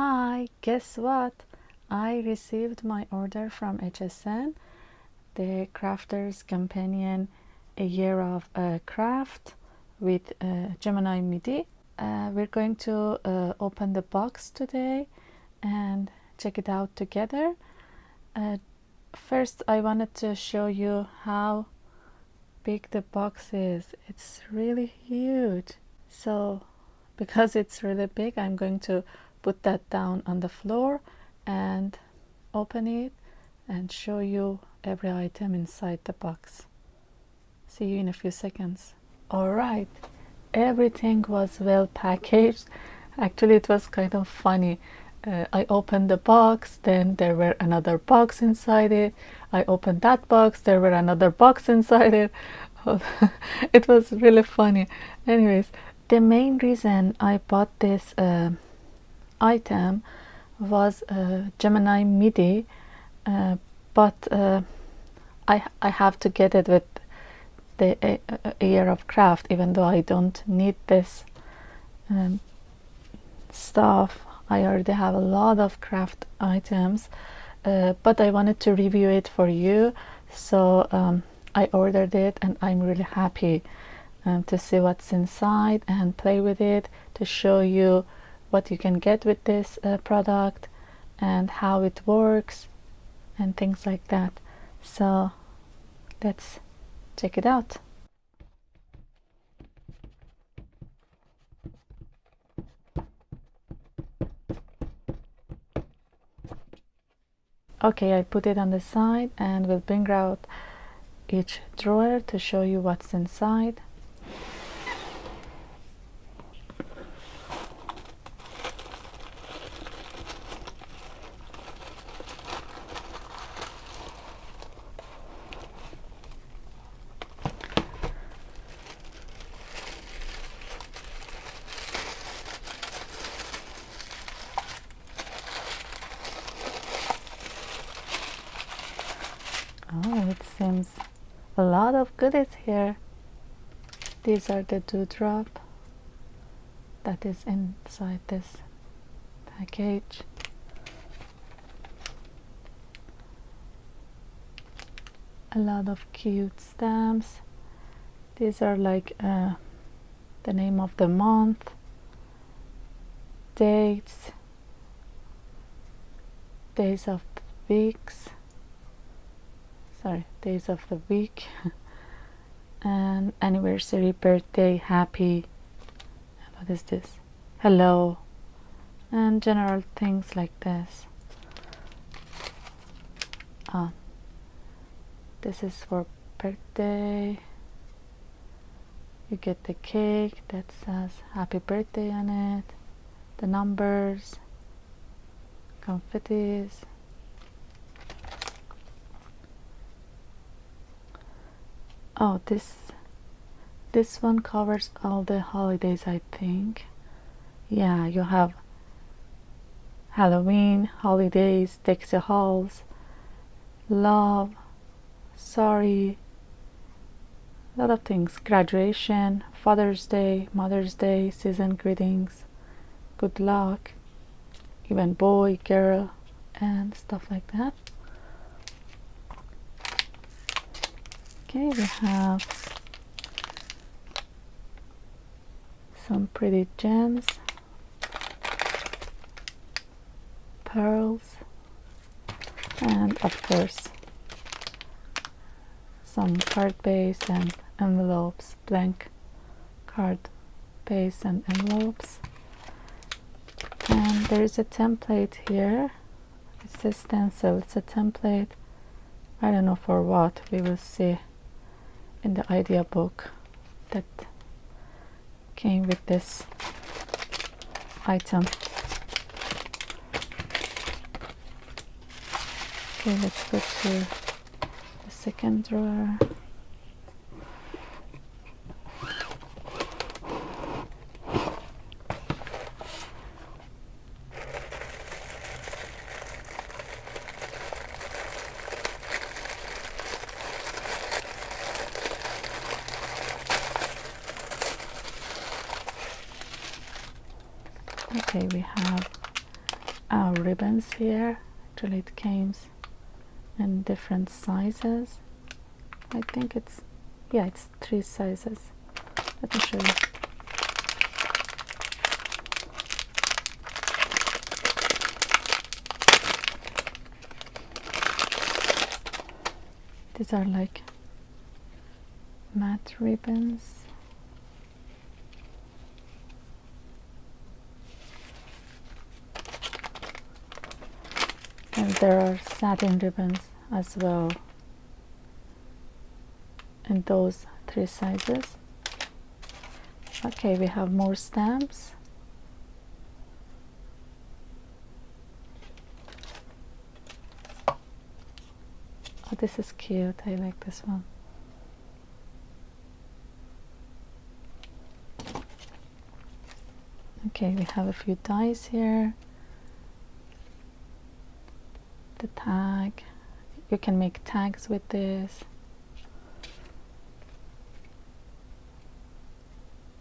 Hi, guess what? I received my order from HSN, the Crafter's Companion, a year of craft with Gemini Midi. We're going to open the box today and check it out together. First, I wanted to show you how big the box is. It's really huge. So, because it's really big, I'm going to put that down on the floor and open it and show you every item inside the box. See you in a few seconds. Alright, everything was well packaged. Actually, it was kind of funny. I opened the box, then there were another box inside it. I opened that box, there were another box inside it. It was really funny. Anyways, the main reason I bought this item was Gemini Midi, but I have to get it with the year of craft, even though I don't need this stuff. I already have a lot of craft items, but I wanted to review it for you, so I ordered it, and I'm really happy to see what's inside and play with it, to show you what you can get with this product and how it works and things like that. So let's check it out. Okay, I put it on the side and we'll bring out each drawer to show you what's inside. Oh, it seems a lot of goodies here. These are the dewdrop that is inside this package. A lot of cute stamps. These are like the name of the month, dates, days of the weeks. Sorry, days of the week, and anniversary, birthday, happy, what is this, hello, and general things like this. This is for birthday. You get the cake that says happy birthday on it, the numbers, confettis. Oh, this one covers all the holidays, I think. Yeah, you have Halloween, holidays, Dixie Halls, love, sorry, a lot of things. Graduation, Father's Day, Mother's Day, season greetings, good luck, even boy, girl, and stuff like that. Okay, we have some pretty gems, pearls, and of course some card base and envelopes, blank card base and envelopes. And there is a template here. It says stencil. It's a template. I don't know for what. We will see in the idea book that came with this item. Okay, let's go to the second drawer. Okay, we have our ribbons here. Actually it came in different sizes. I think it's 3 sizes. Let me show you. These are like matte ribbons. And there are satin ribbons as well in those 3 sizes. Okay, we have more stamps. Oh, this is cute. I like this one. Okay, we have a few dies here. The tag. You can make tags with this.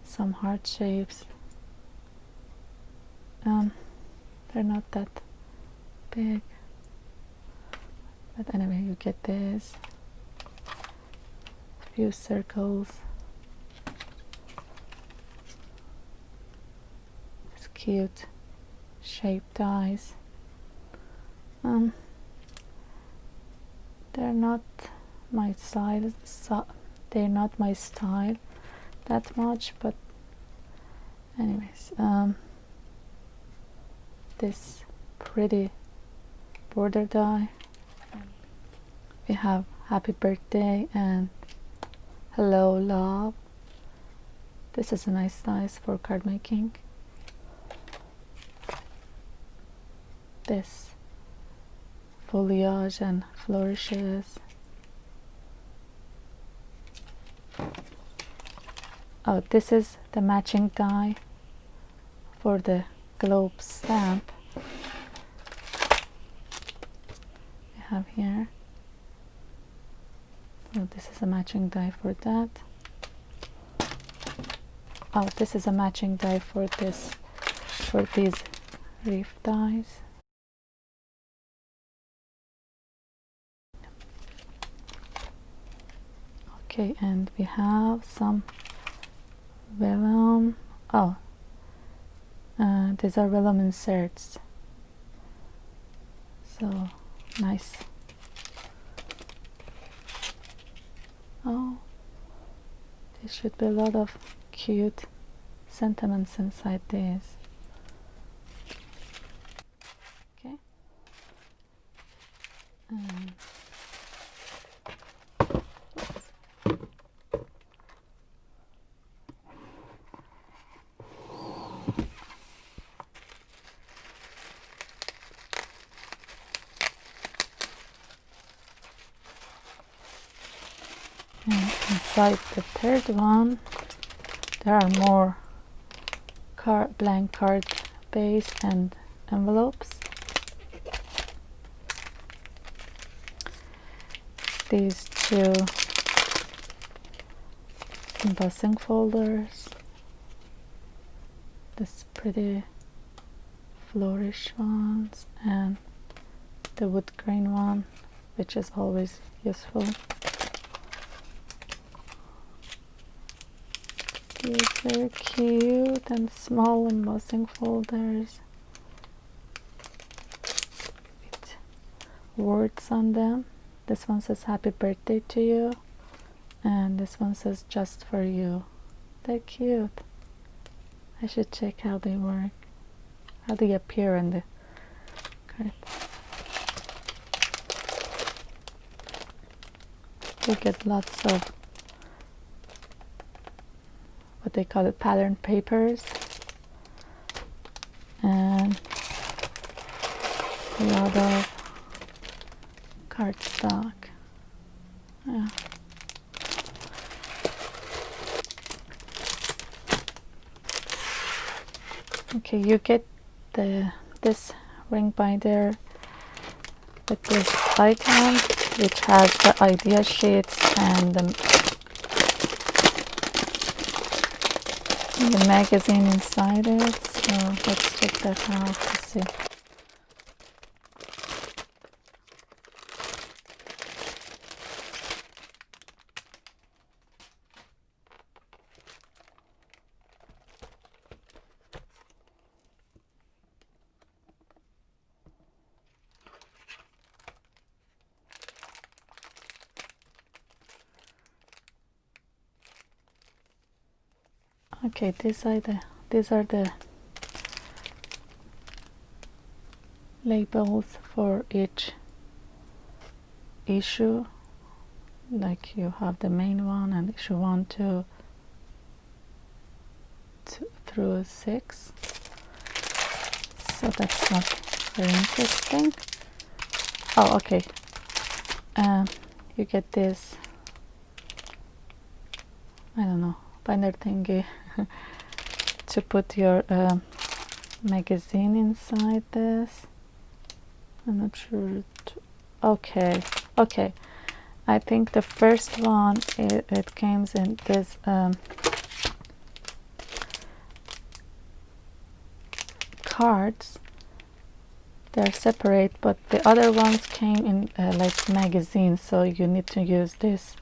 Some heart shapes. They're not that big. But anyway, you get this. A few circles. It's cute shaped dies. They're not my style. They're not my style that much, but anyways, this pretty border die. We have happy birthday and hello love. This is a nice size for card making. This foliage and flourishes. Oh, this is the matching die for the globe stamp. We have here. Oh, this is a matching die for that. Oh, this is a matching die for this, for these reef dies. Okay, and we have some vellum. Oh, these are vellum inserts. So nice. Oh, there should be a lot of cute sentiments inside this. Okay. And inside the third one, there are more blank card base and envelopes. These 2 embossing folders. This pretty flourish ones and the wood grain one, which is always useful. These very cute and small embossing folders with words on them. This one says happy birthday to you, and this one says just for you. They're cute. I should check how they work, how they appear in the card. You get lots of what they call it, pattern papers, and a lot of cardstock. Yeah. Okay, you get this ring binder with this icon, which has the idea sheets and the magazine inside it. So let's check that out to see. Okay, these are the labels for each issue. Like you have the main one and issue 1, 2 through 6. So that's not very interesting. Oh, okay. You get this, I don't know, binder thingy to put your magazine inside this. I'm not sure. Okay. I think the first one, it comes in this cards. They're separate, but the other ones came in like magazines, so you need to use this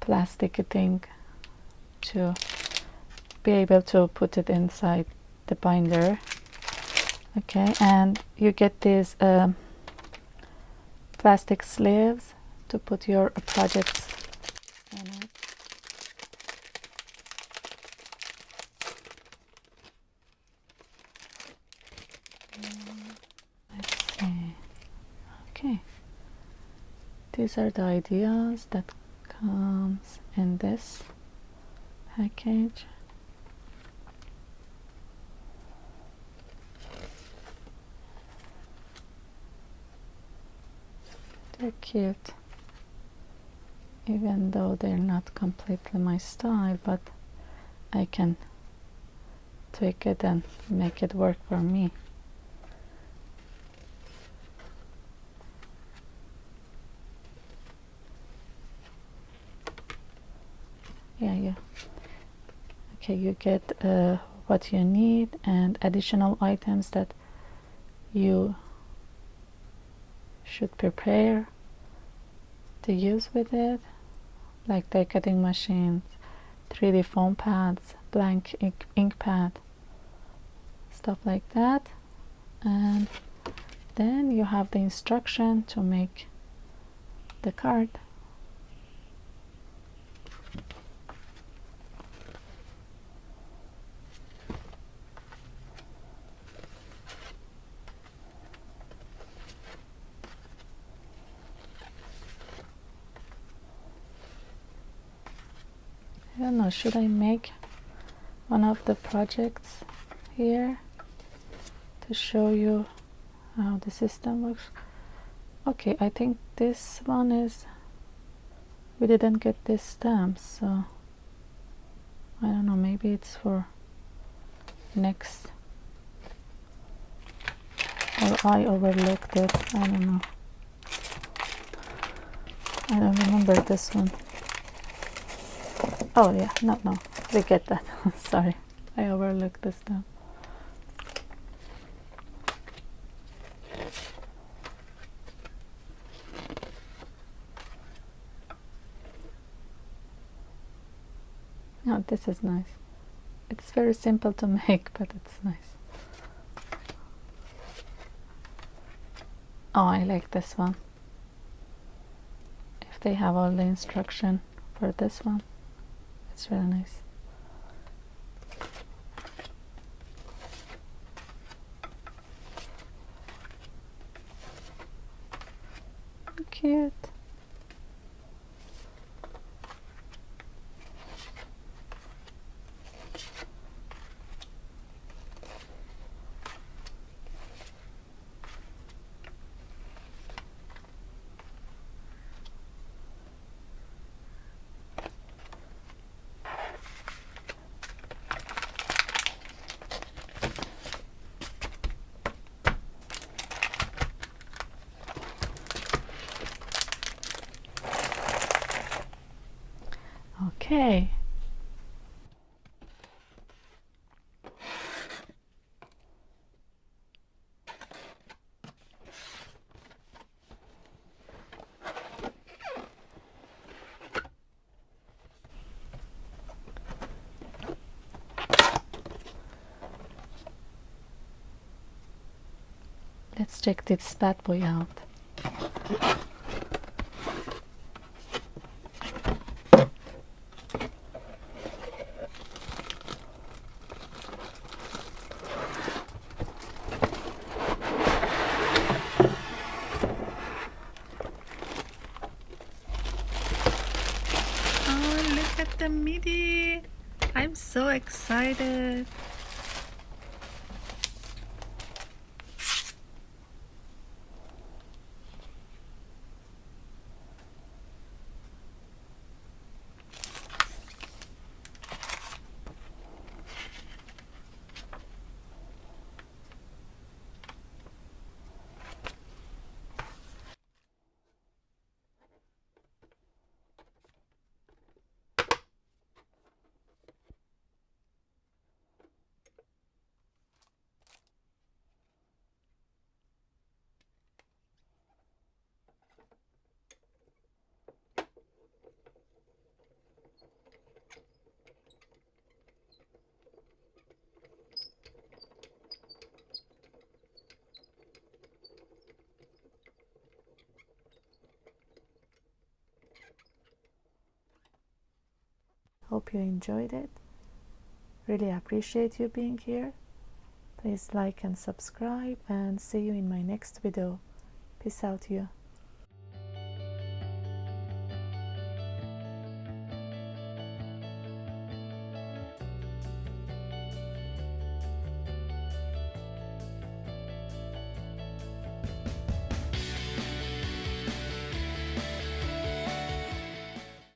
plastic thing to be able to put it inside the binder. Okay, and you get these plastic sleeves to put your projects in it. Let's see. Okay, these are the ideas that comes in this package. They're cute, even though they're not completely my style, but I can tweak it and make it work for me. Yeah. Okay, you get what you need and additional items that you should prepare to use with it, like die cutting machines, 3D foam pads, blank ink pad, stuff like that. And then you have the instruction to make the card. I don't know, should I make one of the projects here to show you how the system works? Okay, I think this one is, we didn't get this stamp, so I don't know, maybe it's for next, or I overlooked it, I don't know. I don't remember this one. Oh yeah, no, we get that. Sorry, I overlooked this now. Oh, this is nice. It's very simple to make, but it's nice. Oh, I like this one. If they have all the instruction for this one, it's really nice. Cute. Okay. Let's check this bad boy out. so excited. Hope you enjoyed it. Really appreciate you being here. Please like and subscribe, and see you in my next video. Peace out, you.